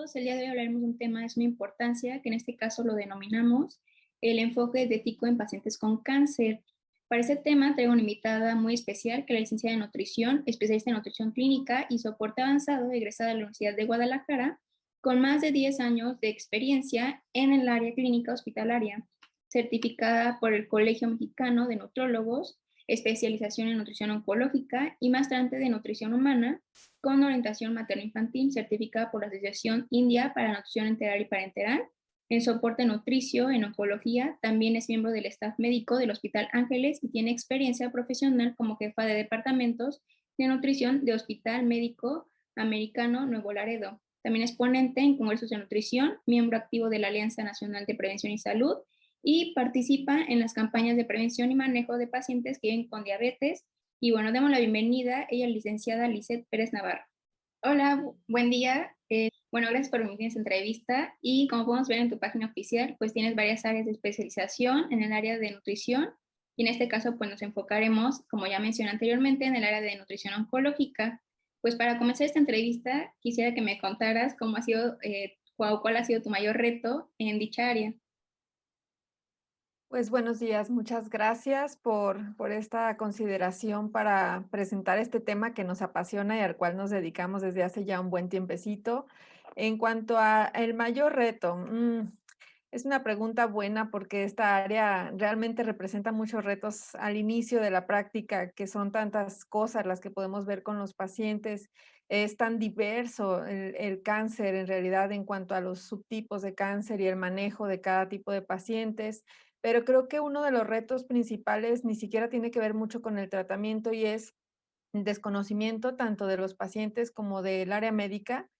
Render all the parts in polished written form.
todos, el día de hoy hablaremos de un tema de suma importancia, que en este caso lo denominamos el enfoque dietético en pacientes con cáncer. Para este tema traigo una invitada muy especial, que es la licenciada de nutrición, especialista en nutrición clínica y soporte avanzado, egresada de la Universidad de Guadalajara, con más de 10 años de experiencia en el área clínica hospitalaria, certificada por el Colegio Mexicano de Nutrólogos, especialización en nutrición oncológica y maestrante de nutrición humana, con orientación materno-infantil, certificada por la Asociación India para Nutrición Enteral y Parenteral, en soporte nutricio, en oncología. También es miembro del staff médico del Hospital Ángeles y tiene experiencia profesional como jefa de departamentos de nutrición de Hospital Médico Americano Nuevo Laredo. También es ponente en congresos de nutrición, miembro activo de la Alianza Nacional de Prevención y Salud y participa en las campañas de prevención y manejo de pacientes que viven con diabetes. Y bueno, damos la bienvenida, ella es licenciada Lisette Pérez Navarro. Hola, buen día. Bueno, gracias por permitir esta entrevista y como podemos ver en tu página oficial, pues tienes varias áreas de especialización en el área de nutrición y en este caso pues nos enfocaremos, como ya mencioné anteriormente, en el área de nutrición oncológica. Pues para comenzar esta entrevista quisiera que me contaras cómo ha sido, cuál ha sido tu mayor reto en dicha área. Pues buenos días, muchas gracias por esta consideración para presentar este tema que nos apasiona y al cual nos dedicamos desde hace ya un buen tiempecito. En cuanto a el mayor reto, es una pregunta buena porque esta área realmente representa muchos retos al inicio de la práctica, que son tantas cosas las que podemos ver con los pacientes. Es tan diverso el cáncer en realidad en cuanto a los subtipos de cáncer y el manejo de cada tipo de pacientes. Pero creo que uno de los retos principales ni siquiera tiene que ver mucho con el tratamiento y es desconocimiento tanto de los pacientes como del área médica,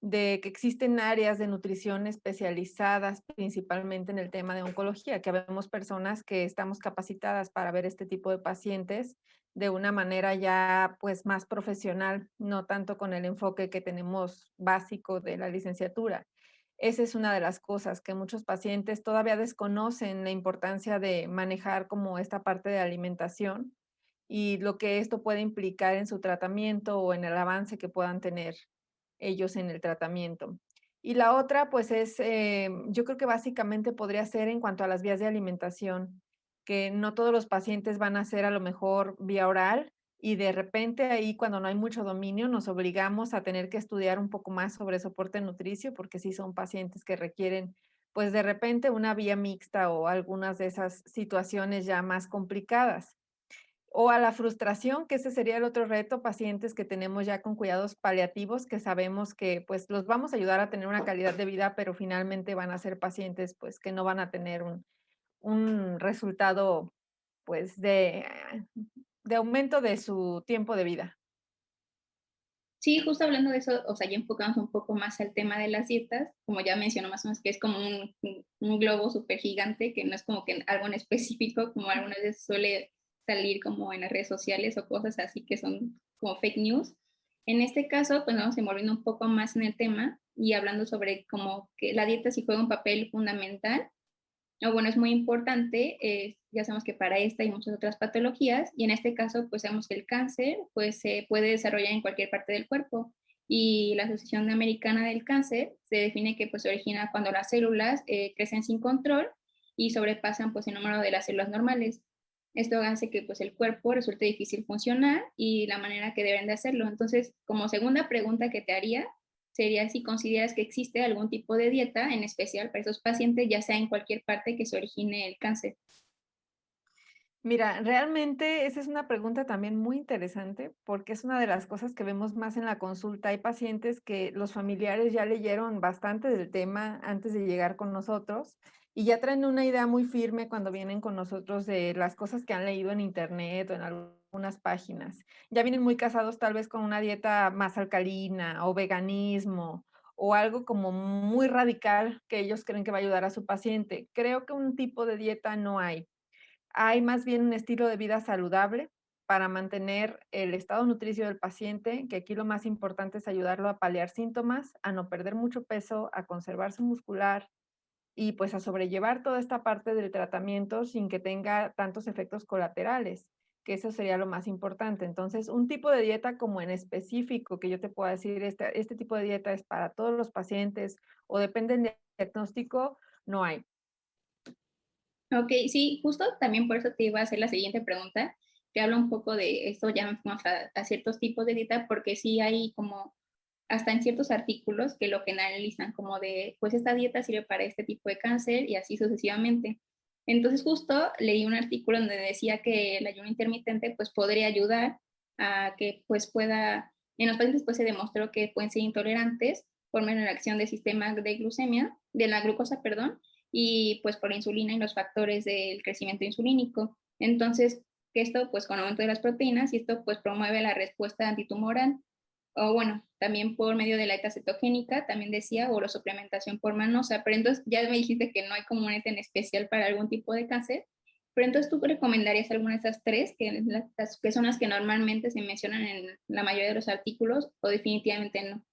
de que existen áreas de nutrición especializadas principalmente en el tema de oncología, que habemos personas que estamos capacitadas para ver este tipo de pacientes de una manera ya pues más profesional, no tanto con el enfoque que tenemos básico de la licenciatura. Esa es una de las cosas que muchos pacientes todavía desconocen la importancia de manejar como esta parte de alimentación y lo que esto puede implicar en su tratamiento o en el avance que puedan tener ellos en el tratamiento. Y la otra, pues es, yo creo que básicamente podría ser en cuanto a las vías de alimentación, que no todos los pacientes van a ser a lo mejor vía oral y de repente ahí cuando no hay mucho dominio nos obligamos a tener que estudiar un poco más sobre soporte nutricio, porque sí son pacientes que requieren pues de repente una vía mixta o algunas de esas situaciones ya más complicadas. O a la frustración, que ese sería el otro reto, pacientes que tenemos ya con cuidados paliativos, que sabemos que, pues, los vamos a ayudar a tener una calidad de vida, pero finalmente van a ser pacientes, pues, que no van a tener un resultado, pues, de aumento de su tiempo de vida. Sí, justo hablando de eso, o sea, ya enfocamos un poco más al tema de las dietas, como ya mencionó más o menos que es como un globo súper gigante, que no es como que algo en específico, como algunas veces suele salir como en las redes sociales o cosas así que son como fake news. En este caso, pues vamos envolviendo un poco más en el tema y hablando sobre como que la dieta sí juega un papel fundamental o bueno, es muy importante, ya sabemos que para esta y muchas otras patologías, y en este caso, pues sabemos que el cáncer pues, se puede desarrollar en cualquier parte del cuerpo. Y la Asociación Americana del Cáncer se define que pues, se origina cuando las células crecen sin control y sobrepasan pues, el número de las células normales. Esto hace que pues, el cuerpo resulte difícil funcionar y la manera que deben de hacerlo. Entonces, como segunda pregunta que te haría, sería si consideras que existe algún tipo de dieta en especial para esos pacientes, ya sea en cualquier parte que se origine el cáncer. Mira, realmente esa es una pregunta también muy interesante, porque es una de las cosas que vemos más en la consulta. Hay pacientes que los familiares ya leyeron bastante del tema antes de llegar con nosotros y ya traen una idea muy firme cuando vienen con nosotros de las cosas que han leído en internet o en algunas páginas. Ya vienen muy casados tal vez con una dieta más alcalina o veganismo o algo como muy radical que ellos creen que va a ayudar a su paciente. Creo que un tipo de dieta no hay. Hay más bien un estilo de vida saludable para mantener el estado nutricio del paciente, que aquí lo más importante es ayudarlo a paliar síntomas, a no perder mucho peso, a conservar su muscular y pues a sobrellevar toda esta parte del tratamiento sin que tenga tantos efectos colaterales. que eso sería lo más importante. Entonces, un tipo de dieta como en específico que yo te pueda decir, este tipo de dieta es para todos los pacientes o depende del diagnóstico, no hay. Ok, sí, justo también por eso te iba a hacer la siguiente pregunta, que habla un poco de esto, ya nos fuimos a ciertos tipos de dieta, porque sí hay como, hasta en ciertos artículos que lo generalizan como de, pues esta dieta sirve para este tipo de cáncer y así sucesivamente. Entonces justo leí un artículo donde decía que el ayuno intermitente pues podría ayudar a que pues pueda, en los pacientes pues se demostró que pueden ser intolerantes por menos la acción del sistema de glucemia, de la glucosa, perdón, y pues por la insulina y los factores del crecimiento insulínico. Entonces, que esto pues con aumento de las proteínas y esto pues promueve la respuesta antitumoral o bueno, también por medio de la dieta cetogénica, también decía, o la suplementación por manosa, pero entonces ya me dijiste que no hay como una dieta en especial para algún tipo de cáncer, pero entonces tú recomendarías alguna de esas tres, que son las que normalmente se mencionan en la mayoría de los artículos, o definitivamente no.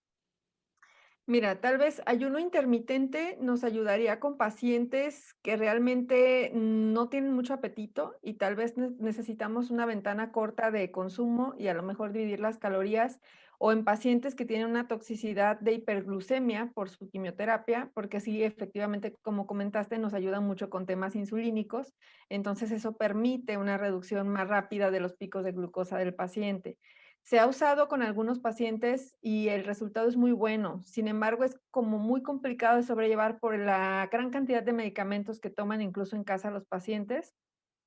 Mira, tal vez ayuno intermitente nos ayudaría con pacientes que realmente no tienen mucho apetito y tal vez necesitamos una ventana corta de consumo y a lo mejor dividir las calorías o en pacientes que tienen una toxicidad de hiperglucemia por su quimioterapia, porque sí, efectivamente, como comentaste, nos ayuda mucho con temas insulínicos, entonces eso permite una reducción más rápida de los picos de glucosa del paciente. Se ha usado con algunos pacientes y el resultado es muy bueno. Sin embargo, es como muy complicado de sobrellevar por la gran cantidad de medicamentos que toman incluso en casa los pacientes.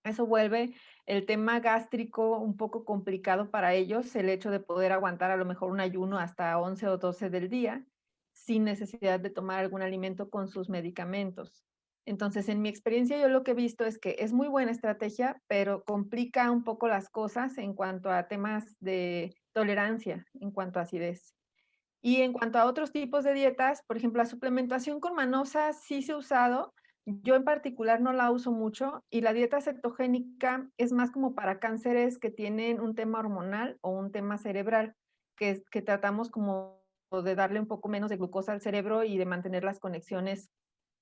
Eso vuelve el tema gástrico un poco complicado para ellos, el hecho de poder aguantar a lo mejor un ayuno hasta 11 o 12 del día, sin necesidad de tomar algún alimento con sus medicamentos. Entonces, en mi experiencia, yo lo que he visto es que es muy buena estrategia, pero complica un poco las cosas en cuanto a temas de tolerancia, en cuanto a acidez. Y en cuanto a otros tipos de dietas, por ejemplo, la suplementación con manosa sí se ha usado. Yo en particular no la uso mucho y la dieta cetogénica es más como para cánceres que tienen un tema hormonal o un tema cerebral, que tratamos como de darle un poco menos de glucosa al cerebro y de mantener las conexiones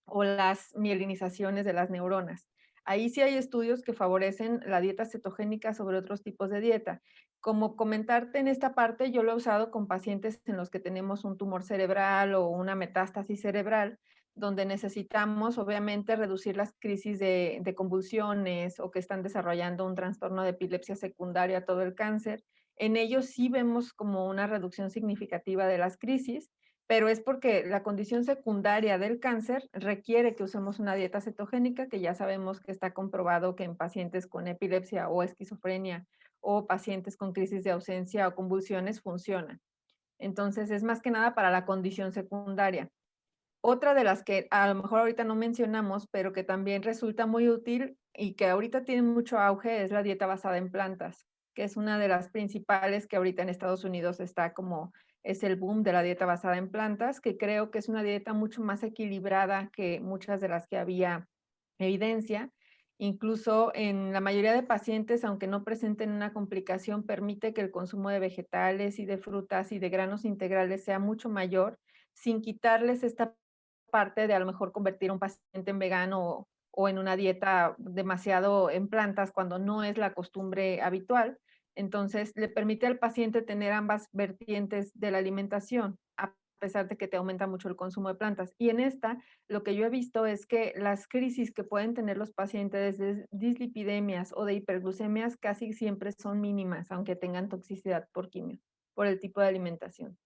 o las mielinizaciones de las neuronas. Ahí sí hay estudios que favorecen la dieta cetogénica sobre otros tipos de dieta. Como comentarte en esta parte, yo lo he usado con pacientes en los que tenemos un tumor cerebral o una metástasis cerebral, donde necesitamos obviamente reducir las crisis de convulsiones o que están desarrollando un trastorno de epilepsia secundaria a todo el cáncer. En ellos sí vemos como una reducción significativa de las crisis, pero es porque la condición secundaria del cáncer requiere que usemos una dieta cetogénica, que ya sabemos que está comprobado que en pacientes con epilepsia o esquizofrenia o pacientes con crisis de ausencia o convulsiones funciona. Entonces, es más que nada para la condición secundaria. Otra de las que a lo mejor ahorita no mencionamos, pero que también resulta muy útil y que ahorita tiene mucho auge, es la dieta basada en plantas, que es una de las principales que ahorita en Estados Unidos está como es el boom de la dieta basada en plantas, que creo que es una dieta mucho más equilibrada que muchas de las que había evidencia. Incluso en la mayoría de pacientes, aunque no presenten una complicación, permite que el consumo de vegetales y de frutas y de granos integrales sea mucho mayor, sin quitarles esta parte de a lo mejor convertir a un paciente en vegano o en una dieta demasiado en plantas cuando no es la costumbre habitual. Entonces, le permite al paciente tener ambas vertientes de la alimentación, a pesar de que te aumenta mucho el consumo de plantas. Y en esta, lo que yo he visto es que las crisis que pueden tener los pacientes de dislipidemias o de hiperglucemias casi siempre son mínimas, aunque tengan toxicidad por quimio, por el tipo de alimentación.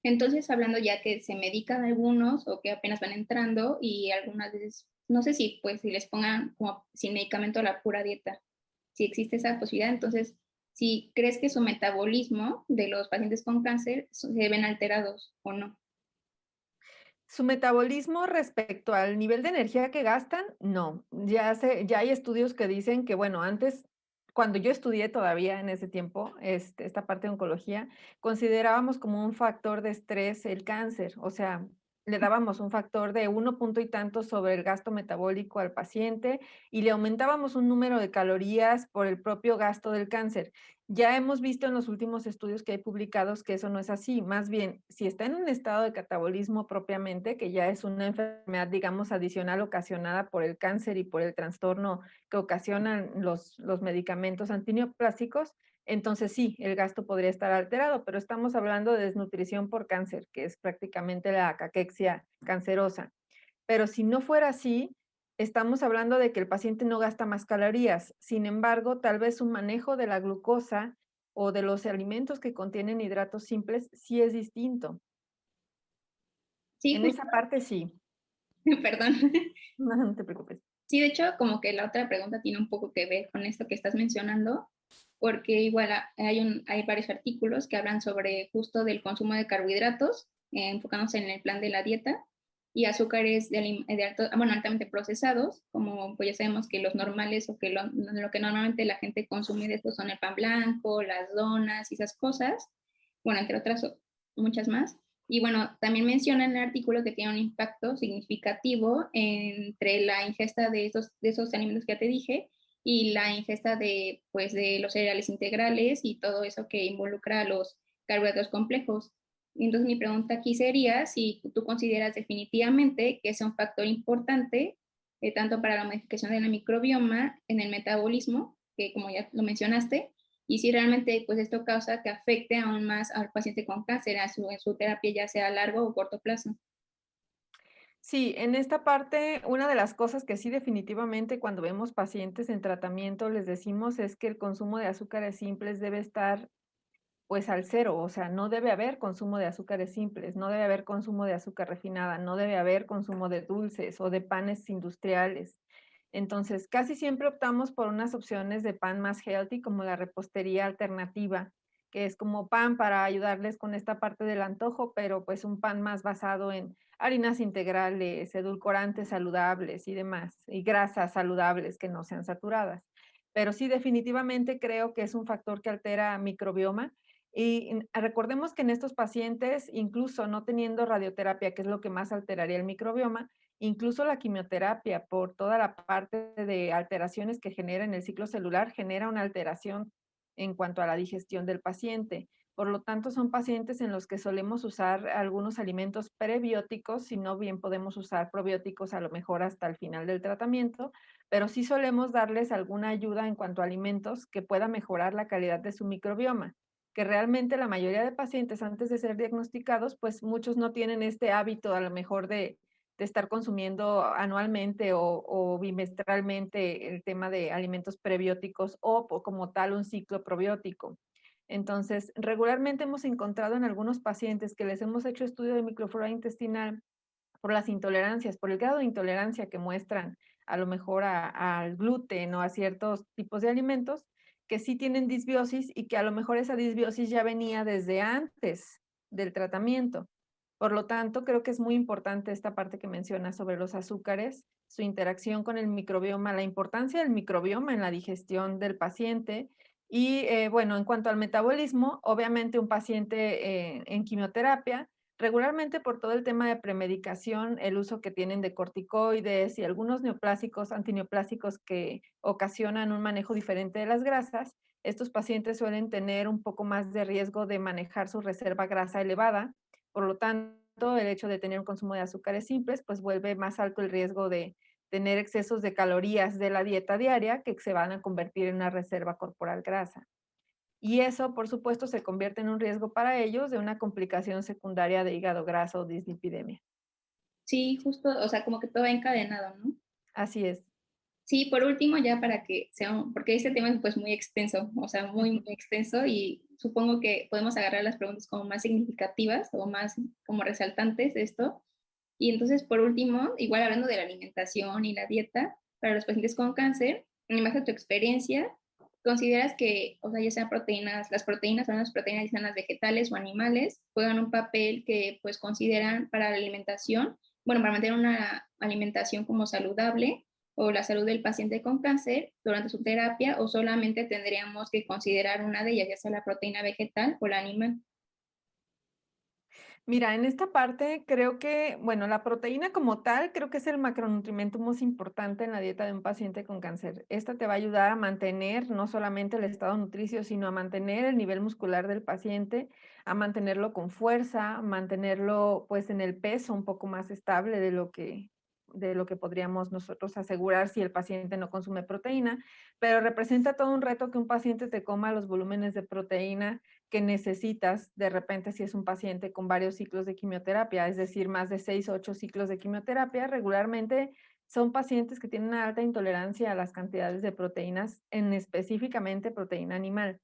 Entonces, hablando ya que se medican algunos o que apenas van entrando y algunas veces, no sé si pues si les pongan como sin medicamento la pura dieta, si existe esa posibilidad, entonces, si crees que su metabolismo de los pacientes con cáncer se ven alterados o no. Su metabolismo respecto al nivel de energía que gastan, no. Ya hay estudios que dicen que, bueno, antes, cuando yo estudié todavía en ese tiempo, esta parte de oncología, considerábamos como un factor de estrés el cáncer. O sea, le dábamos un factor de 1 punto y tanto sobre el gasto metabólico al paciente y le aumentábamos un número de calorías por el propio gasto del cáncer. Ya hemos visto en los últimos estudios que hay publicados que eso no es así. Más bien, si está en un estado de catabolismo propiamente, que ya es una enfermedad, digamos, adicional ocasionada por el cáncer y por el trastorno que ocasionan los medicamentos antineoplásicos, entonces sí, el gasto podría estar alterado, pero estamos hablando de desnutrición por cáncer, que es prácticamente la caquexia cancerosa. Pero si no fuera así, estamos hablando de que el paciente no gasta más calorías. Sin embargo, tal vez un manejo de la glucosa o de los alimentos que contienen hidratos simples sí es distinto. Sí, En justo, esa parte sí. perdón. No, no te preocupes. Sí, de hecho, como que la otra pregunta tiene un poco que ver con esto que estás mencionando, porque igual hay varios artículos que hablan sobre justo del consumo de carbohidratos, enfocándose en el plan de la dieta, y azúcares bueno, altamente procesados, como pues ya sabemos que los normales o que lo que normalmente la gente consume de estos son el pan blanco, las donas y esas cosas, bueno, entre otras muchas más. Y bueno, también menciona en el artículo que tiene un impacto significativo entre la ingesta de esos alimentos que ya te dije y la ingesta de, pues, de los cereales integrales y todo eso que involucra a los carbohidratos complejos. Entonces mi pregunta aquí sería si tú consideras definitivamente que es un factor importante tanto para la modificación de la microbioma en el metabolismo, que como ya lo mencionaste, y si realmente pues esto causa que afecte aún más al paciente con cáncer en su terapia, ya sea a largo o corto plazo. Sí, en esta parte, una de las cosas que sí definitivamente cuando vemos pacientes en tratamiento les decimos es que el consumo de azúcares simples debe estar pues al cero, o sea, no debe haber consumo de azúcares simples, no debe haber consumo de azúcar refinada, no debe haber consumo de dulces o de panes industriales. Entonces, casi siempre optamos por unas opciones de pan más healthy, como la repostería alternativa, que es como pan para ayudarles con esta parte del antojo, pero pues un pan más basado en harinas integrales, edulcorantes saludables y demás, y grasas saludables que no sean saturadas. Pero sí, definitivamente creo que es un factor que altera microbioma y recordemos que en estos pacientes, incluso no teniendo radioterapia, que es lo que más alteraría el microbioma, incluso la quimioterapia, por toda la parte de alteraciones que genera en el ciclo celular, genera una alteración en cuanto a la digestión del paciente. Por lo tanto, son pacientes en los que solemos usar algunos alimentos prebióticos, si no bien podemos usar probióticos a lo mejor hasta el final del tratamiento, pero sí solemos darles alguna ayuda en cuanto a alimentos que pueda mejorar la calidad de su microbioma, que realmente la mayoría de pacientes antes de ser diagnosticados, pues muchos no tienen este hábito a lo mejor de estar consumiendo anualmente o bimestralmente el tema de alimentos prebióticos o como tal un ciclo probiótico. Entonces, regularmente hemos encontrado en algunos pacientes que les hemos hecho estudio de microflora intestinal por las intolerancias, por el grado de intolerancia que muestran a lo mejor al gluten o a ciertos tipos de alimentos, que sí tienen disbiosis y que a lo mejor esa disbiosis ya venía desde antes del tratamiento. Por lo tanto, creo que es muy importante esta parte que menciona sobre los azúcares, su interacción con el microbioma, la importancia del microbioma en la digestión del paciente. Y bueno, en cuanto al metabolismo, obviamente un paciente en quimioterapia, regularmente por todo el tema de premedicación, el uso que tienen de corticoides y algunos neoplásicos, antineoplásicos que ocasionan un manejo diferente de las grasas, estos pacientes suelen tener un poco más de riesgo de manejar su reserva grasa elevada. Por lo tanto, el hecho de tener un consumo de azúcares simples, pues vuelve más alto el riesgo de tener excesos de calorías de la dieta diaria que se van a convertir en una reserva corporal grasa. Y eso, por supuesto, se convierte en un riesgo para ellos de una complicación secundaria de hígado graso o dislipidemia. Sí, justo, o sea, como que todo va encadenado, ¿no? Así es. Sí, por último, ya para que sea, porque este tema es pues muy extenso, o sea, muy extenso y supongo que podemos agarrar las preguntas como más significativas o más como resaltantes de esto. Y entonces, por último, igual hablando de la alimentación y la dieta para los pacientes con cáncer, en base a tu experiencia, ¿consideras que, o sea, ya sean proteínas, las proteínas o las proteínas, ya sean las vegetales o animales, juegan un papel que pues consideran para la alimentación, bueno, para mantener una alimentación como saludable o la salud del paciente con cáncer durante su terapia o solamente tendríamos que considerar una de ellas, ya sea la proteína vegetal o la animal? Mira, en esta parte creo que, bueno, la proteína como tal, creo que es el macronutrimento más importante en la dieta de un paciente con cáncer. Esta te va a ayudar a mantener no solamente el estado nutricio, sino a mantener el nivel muscular del paciente, a mantenerlo con fuerza, a mantenerlo pues en el peso un poco más estable de lo que podríamos nosotros asegurar si el paciente no consume proteína, pero representa todo un reto que un paciente te coma los volúmenes de proteína que necesitas de repente si es un paciente con varios ciclos de quimioterapia, es decir, más de 6 o 8 ciclos de quimioterapia, regularmente son pacientes que tienen una alta intolerancia a las cantidades de proteínas, en específicamente proteína animal.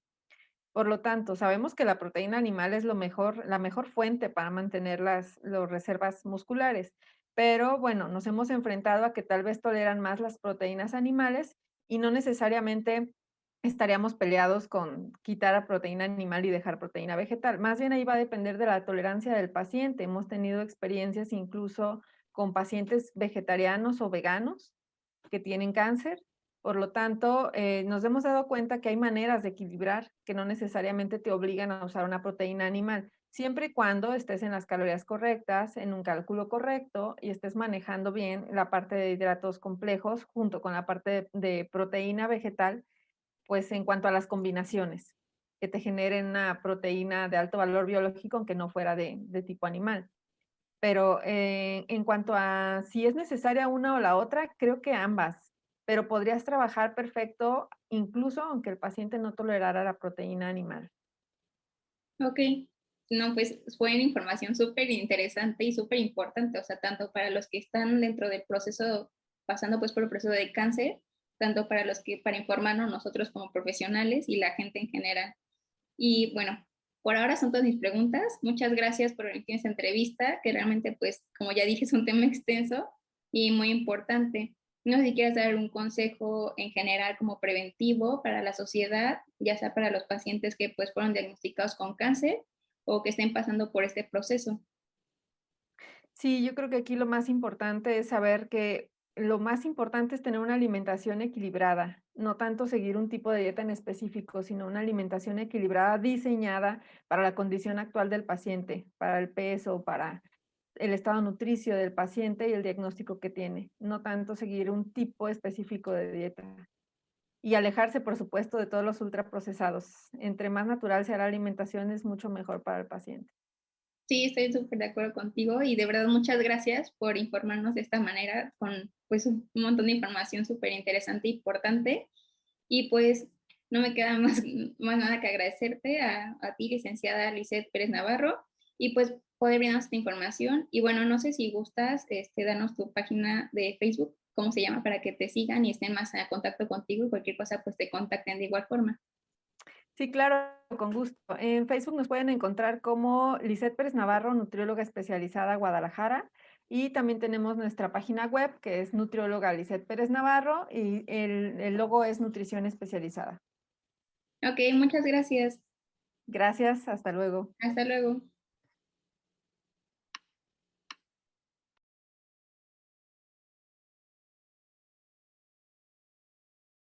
Por lo tanto, sabemos que la proteína animal es la mejor fuente para mantener las reservas musculares, pero bueno, nos hemos enfrentado a que tal vez toleran más las proteínas animales y no necesariamente estaríamos peleados con quitar a proteína animal y dejar proteína vegetal. Más bien ahí va a depender de la tolerancia del paciente. Hemos tenido experiencias incluso con pacientes vegetarianos o veganos que tienen cáncer. Por lo tanto, nos hemos dado cuenta que hay maneras de equilibrar que no necesariamente te obligan a usar una proteína animal, siempre y cuando estés en las calorías correctas, en un cálculo correcto y estés manejando bien la parte de hidratos complejos junto con la parte de proteína vegetal, pues en cuanto a las combinaciones que te generen una proteína de alto valor biológico, aunque no fuera de tipo animal. Pero, en cuanto a si es necesaria una o la otra, creo que ambas, pero podrías trabajar perfecto, incluso aunque el paciente no tolerara la proteína animal. Ok, no, pues fue una información súper interesante y súper importante, o sea, tanto para los que están dentro del proceso, pasando pues por el proceso de cáncer, tanto para los que, para informarnos nosotros como profesionales y la gente en general. Y bueno, por ahora son todas mis preguntas. Muchas gracias por venir a esta entrevista, que realmente, pues, como ya dije, es un tema extenso y muy importante. No sé si quieres dar un consejo en general como preventivo para la sociedad, ya sea para los pacientes que pues fueron diagnosticados con cáncer o que estén pasando por este proceso. Sí, yo creo que aquí lo más importante es saber que lo más importante es tener una alimentación equilibrada, no tanto seguir un tipo de dieta en específico, sino una alimentación equilibrada diseñada para la condición actual del paciente, para el peso, para el estado nutricio del paciente y el diagnóstico que tiene, no tanto seguir un tipo específico de dieta. Y alejarse, por supuesto, de todos los ultraprocesados. Entre más natural sea la alimentación, es mucho mejor para el paciente. Sí, estoy súper de acuerdo contigo y de verdad muchas gracias por informarnos de esta manera con pues un montón de información súper interesante e importante. Y pues no me queda más nada que agradecerte a ti, licenciada Lisette Pérez Navarro, y pues poder brindarnos esta información. Y bueno, no sé si gustas, danos tu página de Facebook, cómo se llama, para que te sigan y estén más en contacto contigo y cualquier cosa pues te contacten de igual forma. Sí, claro, con gusto. En Facebook nos pueden encontrar como Lisette Pérez Navarro, nutrióloga especializada Guadalajara. Y también tenemos nuestra página web, que es nutrióloga Lisette Pérez Navarro, y el logo es nutrición especializada. Ok, muchas gracias. Gracias, hasta luego. Hasta luego.